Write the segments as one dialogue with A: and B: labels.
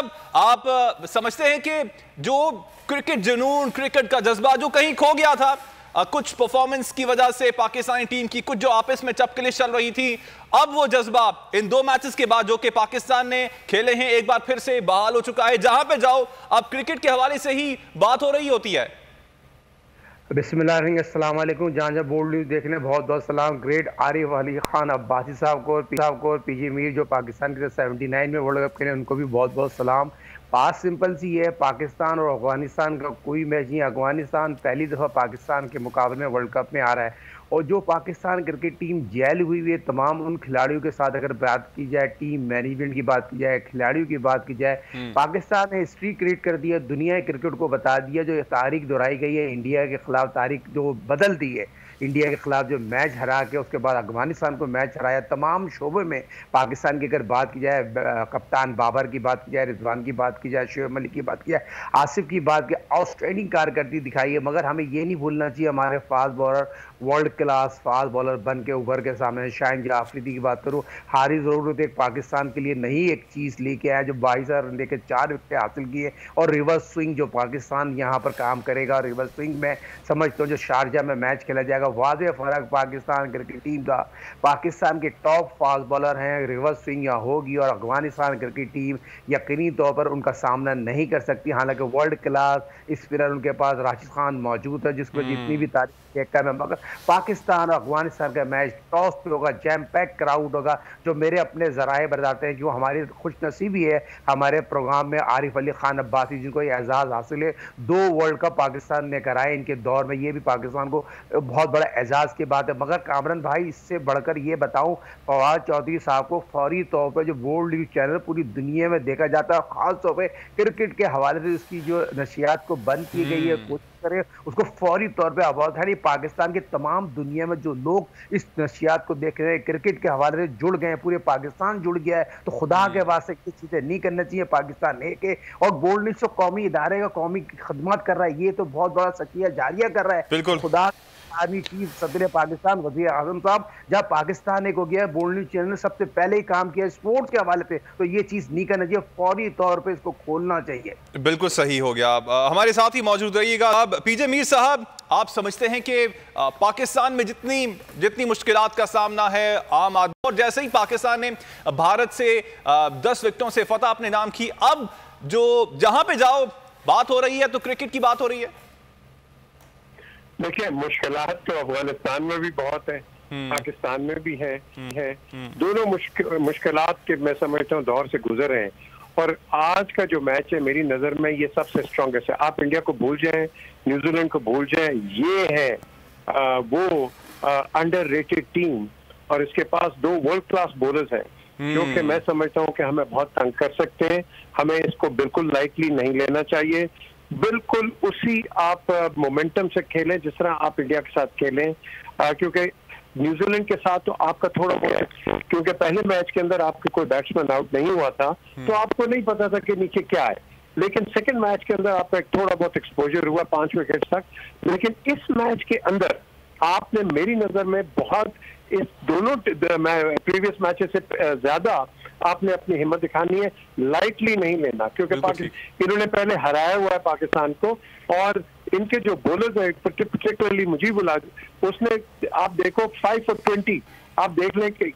A: आप समझते हैं कि जो क्रिकेट जुनून, क्रिकेट का जज्बा जो कहीं खो गया था कुछ परफॉर्मेंस की वजह से पाकिस्तानी टीम की, कुछ जो आपस में चपकलिश चल रही थी, अब वो जज्बा इन 2 मैचेस के बाद जो कि पाकिस्तान ने खेले हैं एक बार फिर से बहाल हो चुका है। जहां पे जाओ अब क्रिकेट के हवाले से ही बात हो रही होती है।
B: बिस्मिल्लाह, अस्सलाम वालेकुम। जहाँ जहाँ बोल्ड न्यूज़ देखने बहुत बहुत सलाम। ग्रेट आरिफ अली खान अब्बासी साहब को और पीजे मीर जो पाकिस्तान के 79 में वर्ल्ड कप खेले, उनको भी बहुत बहुत सलाम। बात सिंपल सी है, पाकिस्तान और अफगानिस्तान का कोई मैच नहीं। अफगानिस्तान पहली दफ़ा पाकिस्तान के मुकाबले में वर्ल्ड कप में आ रहा है और जो पाकिस्तान क्रिकेट टीम जेल हुई है, तमाम उन खिलाड़ियों के साथ अगर बात की जाए, टीम मैनेजमेंट की बात की जाए, खिलाड़ियों की बात की जाए, पाकिस्तान ने हिस्ट्री क्रिएट कर दिया, दुनिया क्रिकेट को बता दिया। जो तारीख दोहराई गई है इंडिया के खिलाफ, तारीख जो बदल दी है, इंडिया के खिलाफ जो मैच हरा के उसके बाद अफगानिस्तान को मैच हराया, तमाम शोबे में पाकिस्तान की अगर बात की जाए, कप्तान बाबर की बात की जाए, रिजवान की बात की जाए, शोएब मलिक की बात की जाए, आसिफ की बात की, आउटस्टैंडिंग कारकर्दगी दिखाई है। मगर हमें ये नहीं भूलना चाहिए, हमारे fast bowler world class fast bowler बन के उभर के सामने। शाहीन जाफरीदी की बात करूँ, हारिस ज़रूरत एक पाकिस्तान के लिए नई एक चीज़ लेके आया जो 22 रन लेके 4 विकेट हासिल किए, और रिवर्स स्विंग जो पाकिस्तान यहाँ पर काम करेगा, रिवर्स स्विंग में समझता हूँ जो शारजा में मैच खेला जाएगा। वाज़ेह फ़र्क पाकिस्तान क्रिकेट टीम का, पाकिस्तान के टॉप फास्ट बॉलर हैं, रिवर्स स्विंग यहाँ होगी और अफगानिस्तान क्रिकेट टीम यकीनी तौर पर उनका सामना नहीं कर सकती। हालांकि वर्ल्ड क्लास स्पिनर उनके पास राशिद खान मौजूद है, जिसको जितनी भी तारीफ कम है, मगर पाकिस्तान और अफगानिस्तान का मैच टॉस पे होगा, जैम पैक क्राउड होगा। जो मेरे अपने जराए बताते हैं, जो हमारी खुशनसीबी है, हमारे प्रोग्राम में आरिफ अली खान अब्बासी जिनको ये एजाज़ हासिल है, 2 वर्ल्ड कप पाकिस्तान ने कराए इनके दौर में, ये भी पाकिस्तान को बहुत बड़ा एजाज़ की बात है। मगर कामरान भाई, इससे बढ़कर ये बताऊं, फवाद चौधरी साहब को फौरी तौर पर जो वर्ल्ड न्यूज़ चैनल पूरी दुनिया में देखा जाता है, खासतौर पर क्रिकेट के हवाले से उसकी जो नशियात को बंद की गई है, कोशिश करें उसको फौरी तौर पे आवाज है। पाकिस्तान के तमाम दुनिया में जो लोग इस नशियात को देख रहे हैं, क्रिकेट के हवाले से जुड़ गए हैं, पूरे पाकिस्तान जुड़ गया है, तो खुदा के वास्ते ये चीजें नहीं करना चाहिए। पाकिस्तान एक है और बोल्ड न्यूज़ तो कौमी इदारे का कौमी खिदमत कर रहा है, ये तो बहुत बड़ा सकिया जारिया कर रहा है।
A: बिल्कुल
B: खुदा आर्मी चीफ सदर पाकिस्तान वज़ीर आज़म साहब, जब पाकिस्तान एक हो गया, बोल्ड न्यूज़ चैनल ने सबसे पहले ही काम किया स्पोर्ट्स के हवाले पे, तो ये चीज नहीं करना चाहिए, फौरी तौर पे इसको खोलना चाहिए।
A: बिल्कुल सही हो गया। हमारे साथ ही मौजूद रहिएगा। अब पीजे मीर साहब, आप समझते हैं कि पाकिस्तान में जितनी मुश्किलात का सामना है आम आदमी, और जैसे ही पाकिस्तान ने भारत से 10 विकेटों से फतह अपने नाम की, अब जो जहां पे जाओ बात हो रही है तो क्रिकेट की बात हो रही है।
C: देखिए, मुश्किलात तो अफगानिस्तान में भी बहुत है, पाकिस्तान में भी है। दोनों मुश्किलात के मैं समझता हूँ दौर से गुजर रहे हैं, और आज का जो मैच है मेरी नजर में ये सबसे स्ट्रॉन्गेस्ट है। आप इंडिया को भूल जाएं, न्यूजीलैंड को भूल जाएं, ये है वो अंडर रेटेड टीम, और इसके पास 2 वर्ल्ड क्लास बॉलर्स हैं जो कि मैं समझता हूँ कि हमें बहुत तंग कर सकते हैं। हमें इसको बिल्कुल लाइटली नहीं लेना चाहिए। बिल्कुल उसी आप मोमेंटम से खेलें जिस तरह आप इंडिया के साथ खेलें, क्योंकि न्यूजीलैंड के साथ तो आपका थोड़ा बहुत, क्योंकि पहले मैच के अंदर आपके कोई बैट्समैन आउट नहीं हुआ था, तो आपको नहीं पता था कि नीचे क्या है। लेकिन सेकंड मैच के अंदर आपका थोड़ा बहुत एक्सपोजर हुआ 5 विकेट तक। लेकिन इस मैच के अंदर आपने मेरी नजर में बहुत, इस दोनों प्रीवियस मैचेस से ज्यादा आपने अपनी हिम्मत दिखानी है, लाइटली नहीं लेना, क्योंकि इन्होंने पहले हराया हुआ है पाकिस्तान को, और इनके जो बॉलर्स है पर्टिकुलरली मुजीब उसने, आप देखो 5 for 20, आप देख लें कि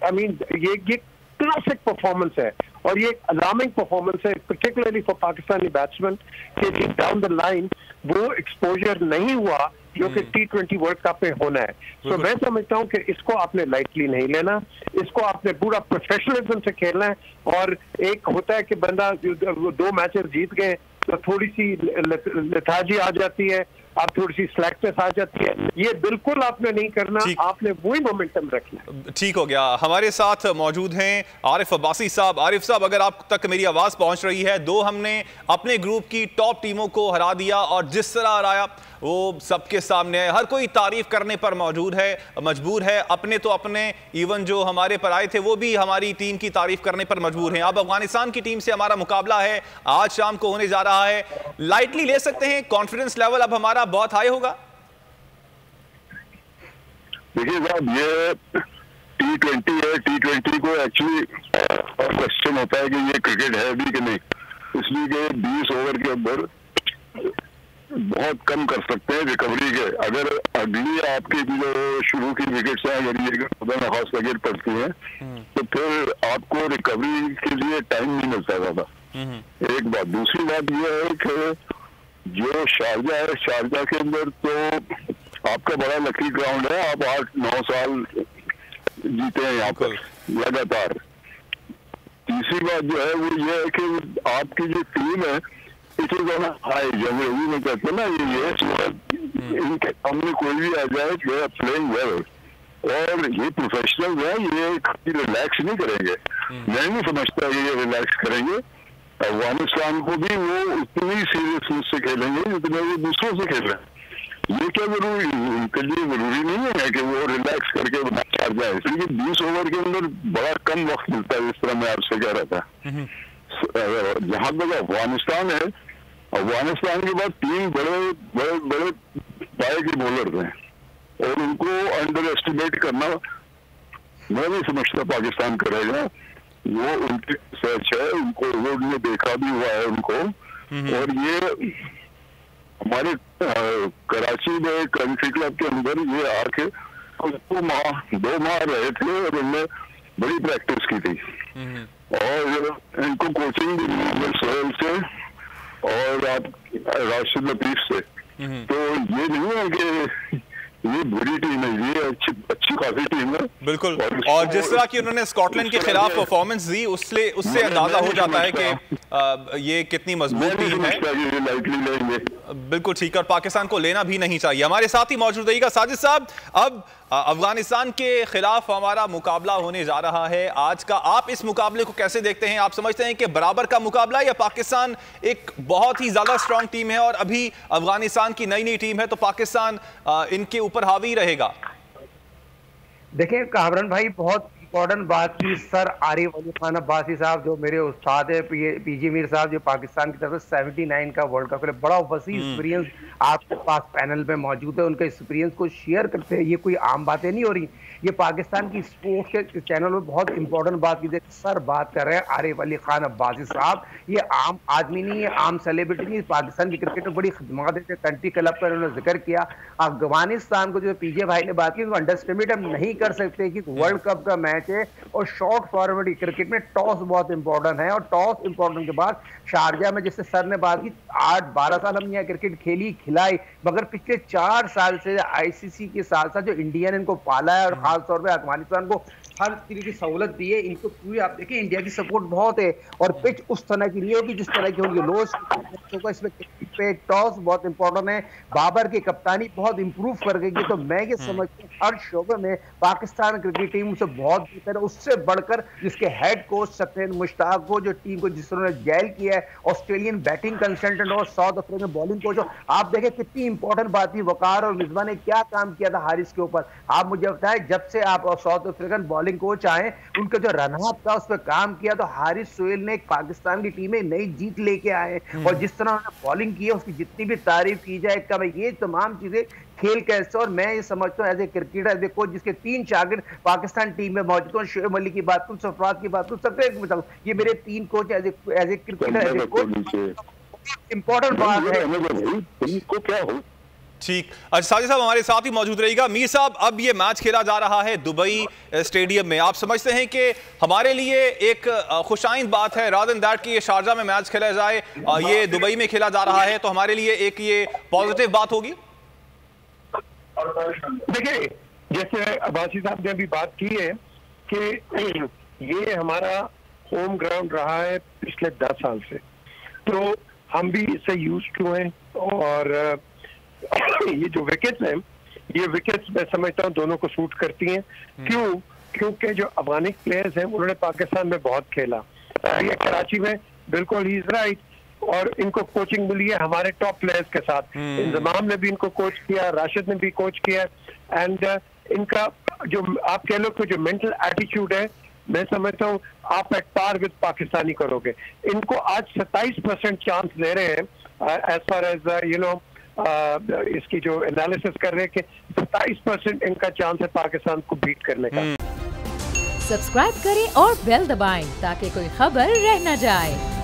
C: ये क्लासिक परफॉर्मेंस है, और ये अलार्मिंग परफॉर्मेंस है पर्टिकुलरली फॉर पाकिस्तानी बैट्समैन के डाउन द लाइन वो एक्सपोजर नहीं हुआ जो कि T20 वर्ल्ड कप में होना है। तो मैं समझता हूं कि इसको आपने लाइटली नहीं लेना, इसको आपने पूरा प्रोफेशनलिज्म से खेलना है। और एक होता है कि बंदा 2 मैचेस जीत गए तो थोड़ी सी लेथार्जी आ जाती है, आप थोड़ी सी स्लैकनेस आ जाती है, ये बिल्कुल आपने नहीं करना, आपने वही मोमेंटम रखना।
A: ठीक हो गया। हमारे साथ मौजूद हैं आरिफ अब्बासी साहब। आरिफ साहब, अगर आप तक मेरी आवाज पहुंच रही है, 2 हमने अपने ग्रुप की टॉप टीमों को हरा दिया, और जिस तरह हराया वो सबके सामने है, हर कोई तारीफ करने पर मजबूर है। अपने तो अपने, इवन जो हमारे पर आए थे वो भी हमारी टीम की तारीफ करने पर मजबूर हैं। अब अफगानिस्तान की टीम से हमारा मुकाबला है, आज शाम को होने जा रहा है। लाइटली ले सकते हैं, कॉन्फिडेंस लेवल अब हमारा बहुत हाई होगा।
D: देखिए साहब, ये T20 है, T20 को एक्चुअली क्वेश्चन होता है कि ये क्रिकेट है भी कि नहीं। इसलिए कि 20 ओवर के अंदर बहुत कम कर सकते हैं रिकवरी के। अगर अगली आपकी जो शुरू की विकेट्स हैं अगर ये खुदा न खास्ता गिर पड़ती हैं तो फिर आपको रिकवरी के लिए टाइम नहीं मिलता ज्यादा। एक बात। दूसरी बात यह है कि जो शारजा है, शारजा के अंदर तो आपका बड़ा लकी ग्राउंड है। आप 8-9 साल जीते हैं यहाँ पर लगातार। तीसरी बात जो है वो ये है कि आपकी जो टीम है इट इज ऑन हाई, जब रवि में कहते हैं ना ये इनके सामने कोई भी आ जाए दे आर प्लेइंग वेल, और ये प्रोफेशनल है, ये रिलैक्स नहीं करेंगे। मैं नहीं समझता कि ये रिलैक्स करेंगे। अफगानिस्तान को भी वो उतनी सीरियसनेस से खेलेंगे जितने वो दूसरों से खेल रहे हैं। ये क्या जरूरी, उनके लिए जरूरी नहीं है कि वो रिलैक्स करके मैच हार जाए, इसलिए 20 ओवर के अंदर बड़ा कम वक्त मिलता है, जिस तरह मैं आपसे कह रहा था। जहां तक अफगानिस्तान है, अफगानिस्तान के बाद 3 बड़े पाए के बॉलर हैं और उनको अंडर एस्टिमेट करना मैं नहीं समझता पाकिस्तान करेगा। वो उनकी सर्च है, उनको उन्होंने देखा भी हुआ है उनको। और ये हमारे कराची में कंट्री क्लब के अंदर ये आके 2 माह रहे थे और उनने बड़ी प्रैक्टिस की थी और इनको कोचिंग भी सोहेल से और आप राशिद लतीफ से। तो ये नहीं है कि ये बुरी टीम है, ये अच्छी खासी टीम है
A: बिल्कुल। और जिस तरह की उन्होंने स्कॉटलैंड के खिलाफ परफॉर्मेंस दी उससे अंदाजा हो जाता है कि ये कितनी मजबूत टीम है। बिल्कुल ठीक है, और पाकिस्तान को लेना भी नहीं चाहिए। हमारे साथ ही मौजूद रहिएगा साजिद साहब। अब अफगानिस्तान के खिलाफ हमारा मुकाबला होने जा रहा है आज का। आप इस मुकाबले को कैसे देखते हैं? आप समझते हैं कि बराबर का मुकाबला, या पाकिस्तान एक बहुत ही ज्यादा स्ट्रांग टीम है और अभी अफगानिस्तान की नई टीम है तो पाकिस्तान इनके ऊपर हावी रहेगा?
B: देखिए कामरान भाई, बहुत इंपॉर्टेंट बात की सर आरिफ अली खान अब्बासी साहब, जो मेरे उस्ताद है, पीजी मीर साहब, जो पाकिस्तान की तरफ से 79 का वर्ल्ड कप, बड़ा वसी एक्सपीरियंस आपके पास पैनल में मौजूद है। उनके एक्सपीरियंस को शेयर करते हैं, ये कोई आम बातें नहीं हो रही। ये पाकिस्तान की स्पोर्ट्स के चैनल में बहुत इंपॉर्टेंट बात की सर बात कर रहे हैं आरिफ अली खान अब्बासी साहब। ये आम आदमी नहीं है, आम सेलिब्रिटी नहीं। पाकिस्तान की क्रिकेट में बड़ी खिदमत देते, कंट्री क्लब का उन्होंने जिक्र किया। अफगानिस्तान को जो पीजे भाई ने बात की वो अंडरस्टिमेट हम नहीं कर सकते कि वर्ल्ड कप का मैच है और शॉर्ट फॉरवर्ड क्रिकेट में टॉस बहुत इंपॉर्टेंट है। और टॉस इंपॉर्टेंट के बाद शारजा में जिससे सर ने बात की 8-12 साल हम यहाँ क्रिकेट खेली खिलाई, मगर पिछले 4 साल से आईसीसी के साथ साथ जो इंडिया ने इनको पाला है और खासतौर पर अफगानिस्तान को हर तरीके की सहूलत दी है, इनको पूरी आप देखिए इंडिया की सपोर्ट बहुत है। और पिच उस तरह की नहीं होगी जिस तरह की होगी लोस, इसमें पे टॉस बहुत इंपॉर्टेंट है। बाबर की कप्तानी बहुत इंप्रूव कर गई है। तो मैं ये समझता हूँ हर शोबे में पाकिस्तान क्रिकेट टीम से बहुत बेहतर है, उससे बढ़कर जिसके हेड कोच सफेद मुश्ताक को, जो टीम को जिस उन्होंने जैल किया है, ऑस्ट्रेलियन बैटिंग कंसल्टेंट और साउथ अफ्रीकन बॉलिंग कोच, आप देखें कितनी इंपॉर्टेंट बात थी। वकार और मिसबा ने क्या काम किया था हारिस के ऊपर, आप मुझे बताएं। जब से आप साउथ अफ्रीकन बॉलिंग कोच आए, उनका जो रनअप था उस पर काम किया, तो हारिस सोहेल ने एक पाकिस्तान की टीम में नई जीत लेके आए। और जिस तरह उन्होंने बॉलिंग की है उसकी जितनी भी तारीफ की जाए कम है। ये तमाम चीजें खेल कैसे, और मैं ये समझता हूँ as a cricketer, as a coach जिसके 3 शागिर्द पाकिस्तान टीम में मौजूद हैं, शोएब अली की बात करूँ, सरफराज की बात करूँ, सबके बताऊँ, ये मेरे 3 coach as a cricketer, as a coach. Important बात है
D: को क्या हो।
A: ठीक, अच्छा साजिद साहब हमारे साथ ही मौजूद रहेगा। मीर साहब, अब ये मैच खेला जा रहा है दुबई स्टेडियम में, आप समझते हैं कि हमारे लिए एक खुशाइंद बात है रादर देन दैट कि ये शारजा में मैच खेला जाए, ये दुबई में खेला जा रहा है, तो हमारे लिए एक ये पॉजिटिव बात होगी?
C: देखिए, जैसे अब्बासी साहब ने अभी बात की है कि ये हमारा होम ग्राउंड रहा है पिछले 10 साल से, तो हम भी इससे यूज टू हैं। और ये जो विकेट्स हैं, ये विकेट्स मैं समझता हूँ दोनों को सूट करती हैं। क्यों? क्योंकि जो अफगानी प्लेयर्स हैं उन्होंने पाकिस्तान में बहुत खेला, ये कराची में बिल्कुल ही इज राइट, और इनको कोचिंग मिली है हमारे टॉप प्लेयर्स के साथ। इंजमाम ने भी इनको कोच किया, राशिद ने भी कोच किया, एंड इनका जो आप कह लो कि जो मेंटल एटीट्यूड है, मैं समझता हूँ आप एट पार विद पाकिस्तानी करोगे। इनको आज 27% चांस ले रहे हैं as far as you know इसकी जो एनालिसिस कर रहे हैं कि 27% इनका चांस है पाकिस्तान को बीट करने का।
E: सब्सक्राइब करें और बेल दबाएं ताकि कोई खबर रह न जाए।